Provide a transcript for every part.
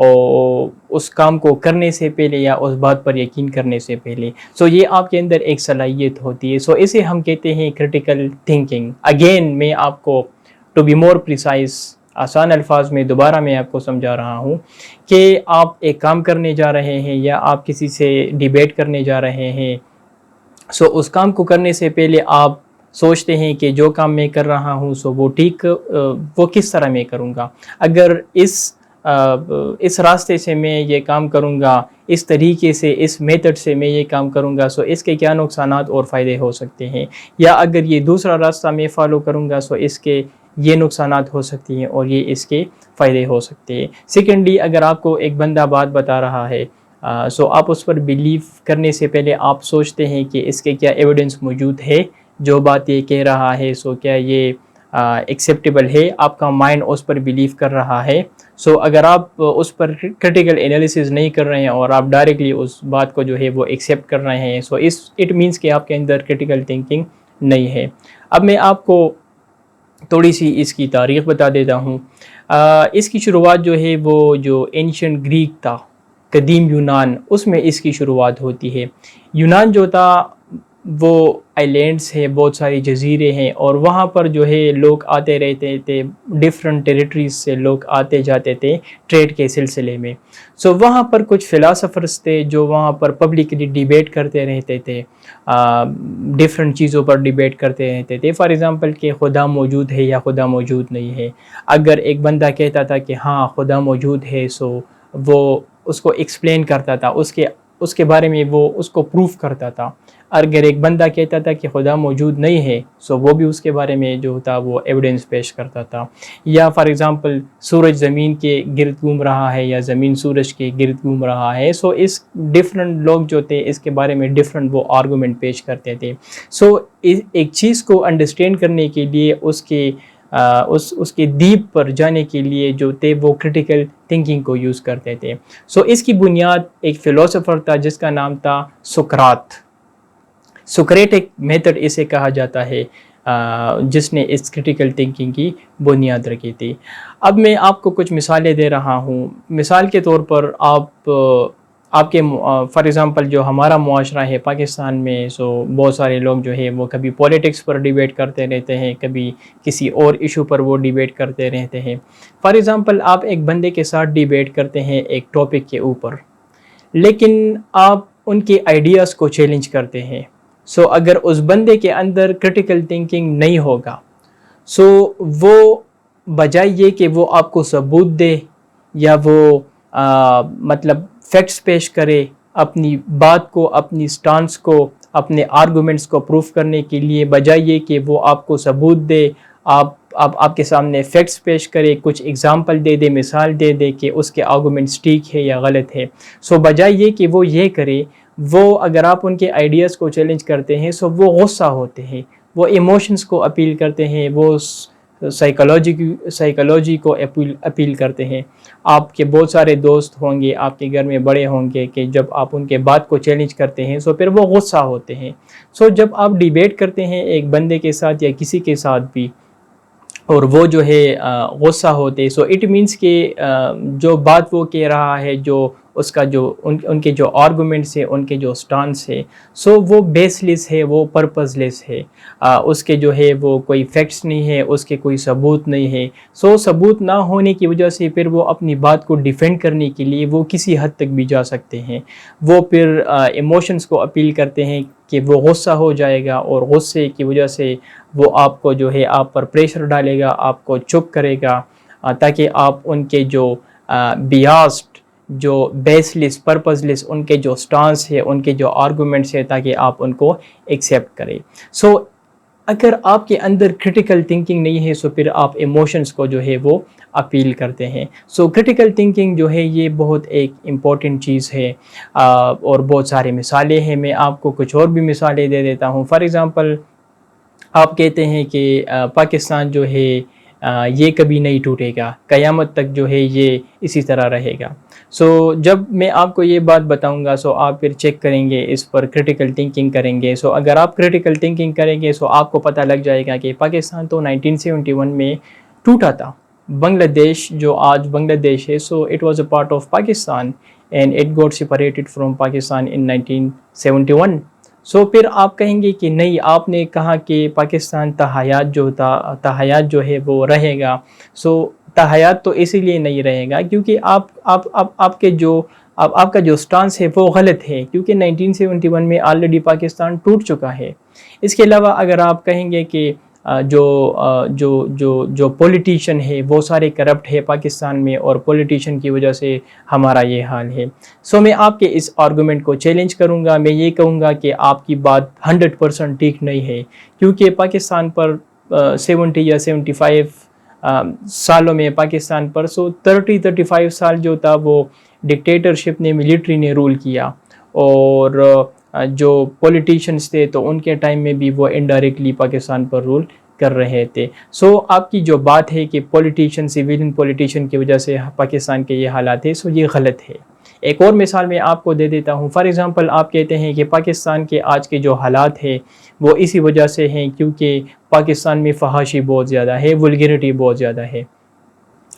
اور اس کام کو کرنے سے پہلے یا اس بات پر یقین کرنے سے پہلے. سو یہ آپ کے اندر ایک صلاحیت ہوتی ہے. سو اسے ہم کہتے ہیں کرٹیکل تھنکنگ. اگین میں آپ کو ٹو بی مور پریسائز آسان الفاظ میں دوبارہ میں آپ کو سمجھا رہا ہوں کہ آپ ایک کام کرنے جا رہے ہیں یا آپ کسی سے ڈیبیٹ کرنے جا رہے ہیں. سو اس کام کو کرنے سے پہلے آپ سوچتے ہیں کہ جو کام میں کر رہا ہوں سو وہ ٹھیک وہ کس طرح میں کروں گا. اگر اس راستے سے میں یہ کام کروں گا, اس طریقے سے اس میتھڈ سے میں یہ کام کروں گا, سو اس کے کیا نقصانات اور فائدے ہو سکتے ہیں. یا اگر یہ دوسرا راستہ میں فالو کروں گا سو اس کے یہ نقصانات ہو سکتی ہیں اور یہ اس کے فائدے ہو سکتے ہیں. سیکنڈلی, اگر آپ کو ایک بندہ بات بتا رہا ہے سو آپ اس پر بیلیو کرنے سے پہلے آپ سوچتے ہیں کہ اس کے کیا ایویڈنس موجود ہے, جو بات یہ کہہ رہا ہے سو کیا یہ ایکسیپٹیبل ہے, آپ کا مائنڈ اس پر بیلیو کر رہا ہے. سو اگر آپ اس پر کرٹیکل انالیسز نہیں کر رہے ہیں اور آپ ڈائریکٹلی اس بات کو جو ہے وہ ایکسیپٹ کر رہے ہیں سو اٹ مینس کہ آپ کے اندر کرٹیکل تھنکنگ نہیں ہے. اب میں آپ کو تھوڑی سی اس کی تاریخ بتا دیتا ہوں. اس کی شروعات جو ہے وہ جو اینشنٹ گریک تھا, قدیم یونان, اس میں اس کی شروعات ہوتی ہے. یونان جو تھا وہ آئیلینڈس ہے, بہت سارے جزیرے ہیں, اور وہاں پر جو ہے لوگ آتے رہتے تھے, ڈفرنٹ ٹیریٹریز سے لوگ آتے جاتے تھے ٹریڈ کے سلسلے میں. سو وہاں پر کچھ فلاسفرز تھے جو وہاں پر پبلکلی ڈیبیٹ کرتے رہتے تھے, ڈفرنٹ چیزوں پر ڈیبیٹ کرتے رہتے تھے. فار ایگزامپل کہ خدا موجود ہے یا خدا موجود نہیں ہے. اگر ایک بندہ کہتا تھا کہ ہاں خدا موجود ہے سو وہ اس کو ایکسپلین کرتا تھا, اس کے بارے میں وہ اس کو پروف کرتا تھا. اگر ایک بندہ کہتا تھا کہ خدا موجود نہیں ہے سو وہ بھی اس کے بارے میں جو تھا وہ ایویڈنس پیش کرتا تھا. یا فار ایگزامپل سورج زمین کے گرد گھوم رہا ہے یا زمین سورج کے گرد گھوم رہا ہے, سو اس ڈفرنٹ لوگ جو تھے اس کے بارے میں ڈفرنٹ وہ آرگومنٹ پیش کرتے تھے. سو ایک چیز کو انڈرسٹینڈ کرنے کے لیے اس کے دیپ پر جانے کے لیے جو تھے وہ کرٹیکل تھنکنگ کو یوز کرتے تھے. سو اس کی بنیاد ایک فلاسفر تھا جس کا نام تھا سقراط. سقراطک میتھڈ اسے کہا جاتا ہے جس نے اس کرٹیکل تھنکنگ کی بنیاد رکھی تھی. اب میں آپ کو کچھ مثالیں دے رہا ہوں. مثال کے طور پر آپ کے فار ایگزامپل جو ہمارا معاشرہ ہے پاکستان میں, سو بہت سارے لوگ جو ہے وہ کبھی پولیٹکس پر ڈیبیٹ کرتے رہتے ہیں, کبھی کسی اور ایشو پر وہ ڈیبیٹ کرتے رہتے ہیں. فار ایگزامپل آپ ایک بندے کے ساتھ ڈیبیٹ کرتے ہیں ایک ٹاپک کے اوپر, لیکن آپ ان کے آئیڈیاز کو چیلنج کرتے ہیں. سو اگر اس بندے کے اندر کرٹیکل تھنکنگ نہیں ہوگا سو وہ بجائے یہ کہ وہ آپ کو ثبوت دے یا وہ مطلب فیکٹس پیش کرے, اپنی بات کو, اپنی سٹانس کو, اپنے آرگومنٹس کو پروف کرنے کے لیے, بجائے یہ کہ وہ آپ کو ثبوت دے, آپ کے سامنے فیکٹس پیش کرے, کچھ اگزامپل دے دے, مثال دے دے کہ اس کے آرگومنٹس ٹھیک ہے یا غلط ہے. سو بجائے یہ کہ وہ یہ کرے, وہ اگر آپ ان کے آئیڈیاز کو چیلنج کرتے ہیں سو وہ غصہ ہوتے ہیں, وہ ایموشنز کو اپیل کرتے ہیں, وہ سائیکالوجی کو اپیل کرتے ہیں. آپ کے بہت سارے دوست ہوں گے, آپ کے گھر میں بڑے ہوں گے کہ جب آپ ان کے بات کو چیلنج کرتے ہیں سو پھر وہ غصہ ہوتے ہیں. سو جب آپ ڈیبیٹ کرتے ہیں ایک بندے کے ساتھ یا کسی کے ساتھ بھی اور وہ جو ہے غصہ ہوتے, سو اٹ مینس کہ جو بات وہ کہہ رہا ہے, جو اس کا جو ان کے جو آرگومنٹس ہے, ان کے جو سٹانس ہے, سو وہ بیس لیس ہے, وہ پرپز لیس ہے, اس کے جو ہے وہ کوئی فیکٹس نہیں ہے, اس کے کوئی ثبوت نہیں ہے. سو ثبوت نہ ہونے کی وجہ سے پھر وہ اپنی بات کو ڈیفینڈ کرنے کے لیے وہ کسی حد تک بھی جا سکتے ہیں. وہ پھر ایموشنز کو اپیل کرتے ہیں کہ وہ غصہ ہو جائے گا اور غصے کی وجہ سے وہ آپ کو جو ہے آپ پر پریشر ڈالے گا, آپ کو چپ کرے گا, تاکہ آپ ان کے جو بیاسڈ, جو بیس لیس, پرپز لیس ان کے جو سٹانس ہے, ان کے جو آرگومنٹس ہے, تاکہ آپ ان کو ایکسیپٹ کریں. سو اگر آپ کے اندر کرٹیکل تھنکنگ نہیں ہے سو پھر آپ ایموشنز کو جو ہے وہ اپیل کرتے ہیں. سو کرٹیکل تھنکنگ جو ہے یہ بہت ایک امپورٹنٹ چیز ہے, اور بہت سارے مثالیں ہیں. میں آپ کو کچھ اور بھی مثالیں دے دیتا ہوں. فار ایگزامپل آپ کہتے ہیں کہ پاکستان جو ہے یہ کبھی نہیں ٹوٹے گا, قیامت تک جو ہے یہ اسی طرح رہے گا. سو جب میں آپ کو یہ بات بتاؤں گا سو آپ پھر چیک کریں گے, اس پر کرٹیکل تھنکنگ کریں گے. سو اگر آپ کرٹیکل تھنکنگ کریں گے سو آپ کو پتہ لگ جائے گا کہ پاکستان تو 1971 میں ٹوٹا تھا, بنگلہ دیش جو آج بنگلہ دیش ہے so it was a part of Pakistan and it got separated from Pakistan in 1971. So پھر آپ کہیں گے کہ نہیں، آپ نے کہا کہ پاکستان تاحیات جو ہے وہ رہے گا. سو تاحیات تو اسی لیے نہیں رہے گا کیونکہ آپ کا جو سٹانس ہے وہ غلط ہے، کیونکہ 1971 میں آلریڈی پاکستان ٹوٹ چکا ہے. اس کے علاوہ اگر آپ کہیں گے کہ جو پولیٹیشین ہے وہ سارے کرپٹ ہے پاکستان میں اور پولیٹیشین کی وجہ سے ہمارا یہ حال ہے. سو میں آپ کے اس آرگومنٹ کو چیلنج کروں گا. میں یہ کہوں گا کہ آپ کی بات 100% ٹھیک نہیں ہے، کیونکہ پاکستان پر 70 یا 75 سالوں میں پاکستان پر 35 سال جو تھا وہ ڈکٹیٹرشپ نے، ملٹری نے رول کیا، اور جو پولیٹیشنز تھے تو ان کے ٹائم میں بھی وہ انڈائریکٹلی پاکستان پر رول کر رہے تھے. سو آپ کی جو بات ہے کہ سویلین پولیٹیشن کی وجہ سے پاکستان کے یہ حالات ہیں، سو یہ غلط ہے. ایک اور مثال میں آپ کو دے دیتا ہوں. فار ایگزامپل آپ کہتے ہیں کہ پاکستان کے آج کے جو حالات ہیں وہ اسی وجہ سے ہیں کیونکہ پاکستان میں فحاشی بہت زیادہ ہے، ولگریٹی بہت زیادہ ہے.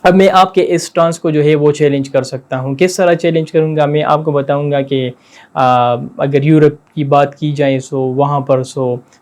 اب میں آپ کے اس سٹانس کو جو ہے وہ چیلنج کر سکتا ہوں. کس طرح چیلنج کروں گا؟ میں آپ کو بتاؤں گا کہ اگر یورپ کی بات کی جائے سو وہاں پر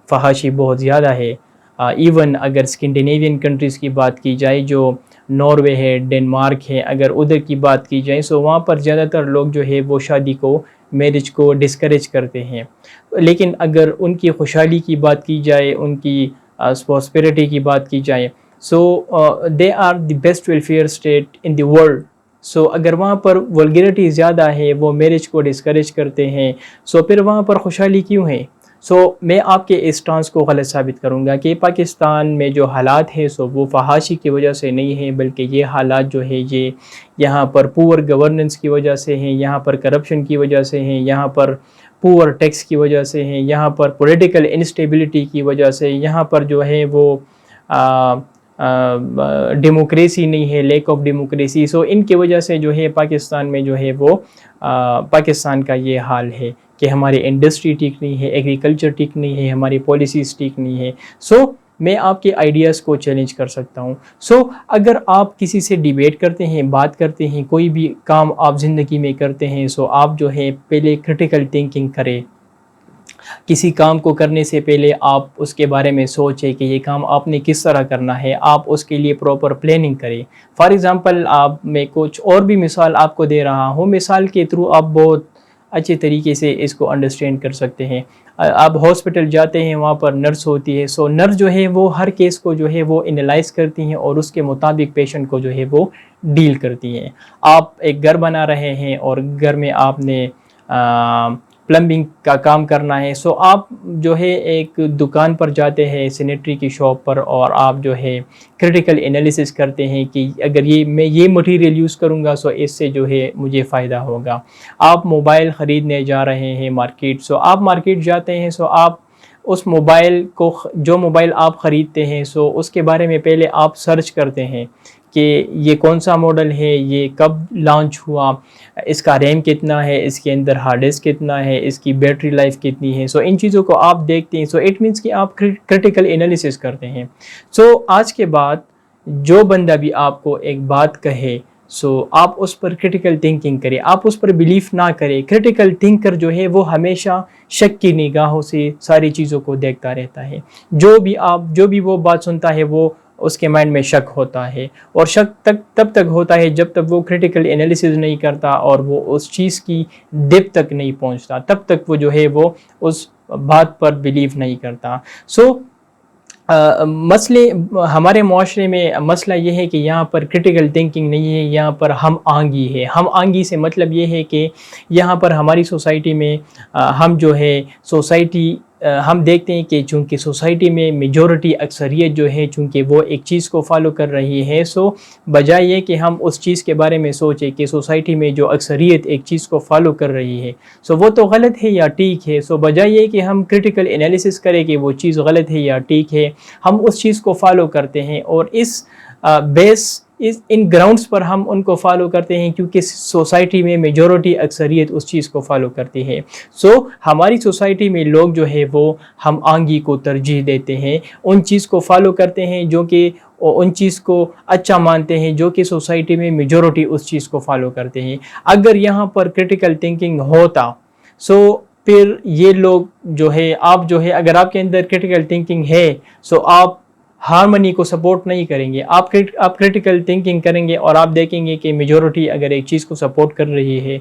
فحاشی بہت زیادہ ہے. ایون اگر اسکینڈینیوین کنٹریز کی بات کی جائے، جو ناروے ہے، ڈنمارک ہے، اگر ادھر کی بات کی جائے سو وہاں پر زیادہ تر لوگ جو ہے وہ شادی کو، میرج کو ڈسکریج کرتے ہیں. لیکن اگر ان کی خوشحالی کی بات کی جائے، ان کی پراسپیرٹی کی بات کی جائے، so they are the best welfare state in the world. So اگر وہاں پر ولگریٹی زیادہ ہے، وہ میرج کو ڈسکریج کرتے ہیں، سو پھر وہاں پر خوشحالی کیوں ہے؟ سو میں آپ کے اس سٹانس کو غلط ثابت کروں گا کہ پاکستان میں جو حالات ہیں سو وہ فحاشی کی وجہ سے نہیں ہیں، بلکہ یہ حالات جو ہے یہ یہاں پر پور گورننس کی وجہ سے ہیں، یہاں پر کرپشن کی وجہ سے ہیں، یہاں پر پور ٹیکس کی وجہ سے ہیں، یہاں پر پولیٹیکل انسٹیبلٹی کی وجہ سے، یہاں پر جو ہے وہ ڈیموکریسی نہیں ہے، لیک آف ڈیموکریسی. سو ان کی وجہ سے جو ہے پاکستان میں جو ہے وہ پاکستان کا یہ حال ہے کہ ہماری انڈسٹری ٹھیک نہیں ہے، ایگریکلچر ٹھیک نہیں ہے، ہماری پالیسیز ٹھیک نہیں ہے. سو میں آپ کے آئیڈیاز کو چیلنج کر سکتا ہوں. سو اگر آپ کسی سے ڈیبیٹ کرتے ہیں، بات کرتے ہیں، کوئی بھی کام آپ زندگی میں کرتے ہیں، سو آپ جو ہے پہلے کرٹیکل تھنکنگ کریں. کسی کام کو کرنے سے پہلے آپ اس کے بارے میں سوچیں کہ یہ کام آپ نے کس طرح کرنا ہے، آپ اس کے لیے پراپر پلاننگ کریں. فار ایگزامپل میں کچھ اور بھی مثال آپ کو دے رہا ہوں. مثال کے تھرو آپ بہت اچھے طریقے سے اس کو انڈرسٹینڈ کر سکتے ہیں. آپ ہاسپٹل جاتے ہیں، وہاں پر نرس ہوتی ہے. سو نرس جو ہے وہ ہر کیس کو جو ہے وہ انالائز کرتی ہیں اور اس کے مطابق پیشنٹ کو جو ہے وہ ڈیل کرتی ہیں. آپ ایک گھر بنا رہے ہیں اور گھر میں آپ نے پلمبنگ کا کام کرنا ہے. سو آپ جو ہے ایک دکان پر جاتے ہیں، سینیٹری کی شاپ پر، اور آپ جو ہے کرٹیکل انالیسس کرتے ہیں کہ اگر میں یہ مٹیریل یوز کروں گا سو اس سے جو ہے مجھے فائدہ ہوگا. آپ موبائل خریدنے جا رہے ہیں مارکیٹ. سو آپ مارکیٹ جاتے ہیں، سو آپ اس موبائل کو، جو موبائل آپ خریدتے ہیں سو اس کے بارے میں پہلے آپ سرچ کرتے ہیں کہ یہ کون سا ماڈل ہے، یہ کب لانچ ہوا، اس کا ریم کتنا ہے، اس کے اندر ہارڈ ڈسک کتنا ہے، اس کی بیٹری لائف کتنی ہے. سو ان چیزوں کو آپ دیکھتے ہیں. سو اٹ مینس کہ آپ کرٹیکل انالیسس کرتے ہیں. سو آج کے بعد جو بندہ بھی آپ کو ایک بات کہے سو آپ اس پر کرٹیکل تھنکنگ کریں، آپ اس پر بلیف نہ کریں. کرٹیکل تھنکر جو ہے وہ ہمیشہ شک کی نگاہوں سے ساری چیزوں کو دیکھتا رہتا ہے. جو بھی وہ بات سنتا ہے وہ اس کے مائنڈ میں شک ہوتا ہے، اور شک تب تک ہوتا ہے جب تک وہ کرٹیکل انالیسز نہیں کرتا اور وہ اس چیز کی ڈیپتھ تک نہیں پہنچتا، تب تک وہ جو ہے وہ اس بات پر بلیو نہیں کرتا. سو مسئلے ہمارے معاشرے میں مسئلہ یہ ہے کہ یہاں پر کرٹیکل تھنکنگ نہیں ہے، یہاں پر ہم آہنگی ہے. ہم آہنگی سے مطلب یہ ہے کہ یہاں پر ہماری سوسائٹی میں ہم جو ہے ہم دیکھتے ہیں کہ چونکہ سوسائٹی میں میجورٹی اکثریت جو ہے چونکہ وہ ایک چیز کو فالو کر رہی ہے، سو بجائے یہ کہ ہم اس چیز کے بارے میں سوچیں کہ سوسائٹی میں جو اکثریت ایک چیز کو فالو کر رہی ہے سو وہ تو غلط ہے یا ٹھیک ہے، سو بجائے یہ کہ ہم کرٹیکل انالیسس کریں کہ وہ چیز غلط ہے یا ٹھیک ہے، ہم اس چیز کو فالو کرتے ہیں اور اس بیس ان گراؤنڈس پر ہم ان کو فالو کرتے ہیں کیونکہ سوسائٹی میں میجورٹی اکثریت اس چیز کو فالو کرتی ہے. ہماری سوسائٹی میں لوگ جو ہے وہ ہم آہنگی کو ترجیح دیتے ہیں, ان چیز کو فالو کرتے ہیں جو کہ ان چیز کو اچھا مانتے ہیں, جو کہ سوسائٹی میں میجورٹی اس چیز کو فالو کرتے ہیں. اگر یہاں پر کرٹیکل تھنکنگ ہوتا پھر یہ لوگ جو ہے, آپ جو ہے اگر آپ کے اندر کرٹیکل تھنکنگ ہے آپ ہارمنی کو سپورٹ نہیں کریں گے. آپ کرٹیکل تھنکنگ کریں گے اور آپ دیکھیں گے کہ میجورٹی اگر ایک چیز کو سپورٹ کر رہی ہے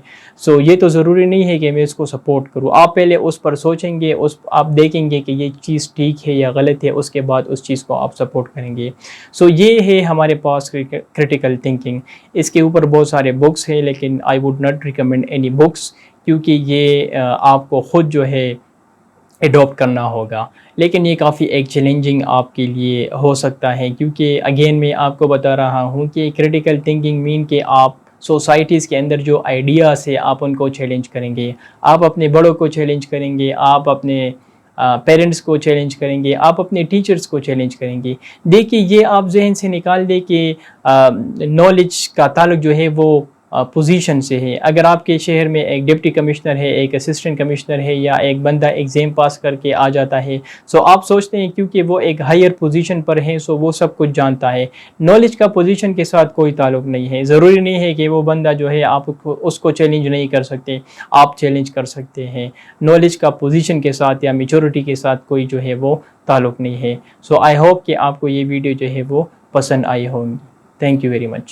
یہ تو ضروری نہیں ہے کہ میں اس کو سپورٹ کروں. آپ پہلے اس پر سوچیں گے, آپ دیکھیں گے کہ یہ چیز ٹھیک ہے یا غلط ہے, اس کے بعد اس چیز کو آپ سپورٹ کریں گے. یہ ہے ہمارے پاس کرٹیکل تھنکنگ. اس کے اوپر بہت سارے بکس ہیں لیکن I would not recommend any books, کیونکہ یہ آپ کو خود جو ہے ایڈاپٹ کرنا ہوگا. لیکن یہ کافی ایک چیلنجنگ آپ کے لیے ہو سکتا ہے, کیونکہ اگین میں آپ کو بتا رہا ہوں کہ کرٹیکل تھنکنگ مین کہ آپ سوسائٹیز کے اندر جو آئیڈیاز ہے آپ ان کو چیلنج کریں گے, آپ اپنے بڑوں کو چیلنج کریں گے, آپ اپنے پیرنٹس کو چیلنج کریں گے, آپ اپنے ٹیچرز کو چیلنج کریں گے. دیکھیے یہ آپ ذہن سے نکال دیں کہ نالج کا تعلق جو ہے وہ پوزیشن سے ہے. اگر آپ کے شہر میں ایک ڈپٹی کمشنر ہے, ایک اسسٹنٹ کمشنر ہے, یا ایک بندہ ایگزام پاس کر کے آ جاتا ہے آپ سوچتے ہیں کیونکہ وہ ایک ہائر پوزیشن پر ہے وہ سب کچھ جانتا ہے. نالج کا پوزیشن کے ساتھ کوئی تعلق نہیں ہے. ضروری نہیں ہے کہ وہ بندہ جو ہے آپ اس کو چیلنج نہیں کر سکتے, آپ چیلنج کر سکتے ہیں. نالج کا پوزیشن کے ساتھ یا میچورٹی کے ساتھ کوئی جو ہے وہ تعلق نہیں ہے. آئی ہوپ کہ آپ کو یہ ویڈیو جو ہے وہ پسند آئی ہوگی. Thank you very much.